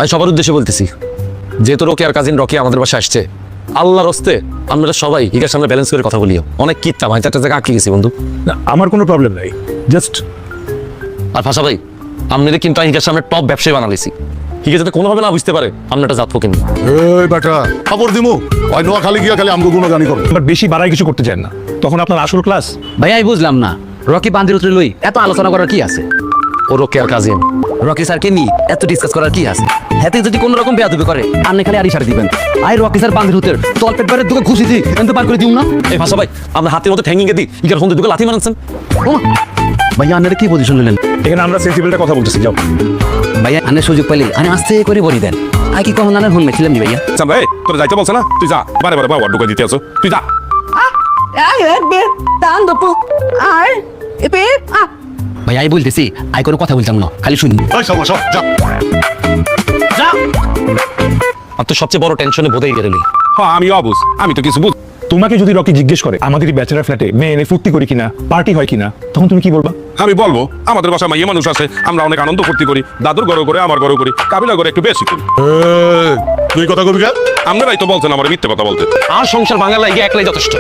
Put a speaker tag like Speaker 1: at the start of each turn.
Speaker 1: আমি সবার উদ্দেশ্যে বলতেছি, যেহেতু রকি আর কাজিন রকি আমাদের বাসায় আসছে, আল্লাহর হস্তে আমরা সবাই হিগার সামনে ব্যালেন্স করে কথা বলিও। অনেক কিত্তা ভাই, একটা জায়গা আঁকি গেছি বন্ধু।
Speaker 2: না আমার কোনো প্রবলেম নাই, জাস্ট
Speaker 1: আর ভাষা ভাই, আপনাদের কিন্তু হিগার সামনে টপ ব্যবসায়ী বানালিছি। হিগে যাতে কোনোভাবে না বুঝতে পারে আমরা একটা জাত ফকিনি।
Speaker 3: এই বেটা খবর দিমু ওই নোয়া খালি গিয়া খালি আমগো গুণগানি করো।
Speaker 2: বাট বেশি বাড়াই কিছু করতে চান না, তখন আপনার আসল ক্লাস।
Speaker 4: ভাইয়া আমি বুঝলাম না, রকি বান্দির উত্তরে লই এত আলোচনা করার কি আছে?
Speaker 1: ও রকি আর কাজিন,
Speaker 4: রকি স্যারকে নিয়ে এত ডিসকাস করার কি আছে? হাতে যদি কোনো রকম বেয়াদবি করে আপনি খালি আর ইশারা দিবেন, আই রকি স্যার বান্দির উত্তর তল পেট বারে দুটো ঘুষি দিই এনতে পার করে দিউ না।
Speaker 1: এই ভাষা ভাই, আমরা হাতের মধ্যে ঠ্যাঙ্গিংকে দিই, হিগার ফোন দুটো লাথি মানাচ্ছেন।
Speaker 4: ভাইয়া আপনারা কি পজিশন নিলেন?
Speaker 2: এখানে আমরা সেন্সিবলটা কথা বলতেছি, যাও।
Speaker 4: ভাইয়া আনের সুযোগ পেলে আনে আস্তে করে বলি দেন। আই কি কখন আনার ফোন মেছিলাম নি ভাইয়া?
Speaker 5: চান্দা এই তোরা যাইতে বলছ না, তুই যা, বারে বারে বাবা ঢুকে দিতে আছো, তুই যা।
Speaker 4: ভাইয়া আই বলতেছি, আই কোনো কথা বলতাম না, খালি শুনি।
Speaker 3: এই সব সব যা
Speaker 1: আর তো সবচেয়ে বড় টেনশনে বোধই গেলি।
Speaker 5: হ্যাঁ আমি অবুঝ, আমি তো কিছু বুঝ।
Speaker 2: তোমাকে যদি রকি জিজ্ঞেস করে আমাদের এই ব্যাচেলার ফ্ল্যাটে মেয়ে এনে ফুর্তি করি কিনা, পার্টি হয় কিনা, তখন তুমি কি বলবা?
Speaker 5: আমি বলবো আমাদের বাসায় মাইয়া মানুষ আছে, আমরা অনেক আনন্দ ফুর্তি করি, দাদুর ঘরে করে আমার ঘরে করি, কাবিলা করে একটু বেশি করি।
Speaker 3: তুই কথা কবি কা
Speaker 5: আপনারাই তো বলছেন আমার মিথ্যে কথা বলতে।
Speaker 1: আর সংসার ভাঙার লাগে একলাই যথেষ্ট।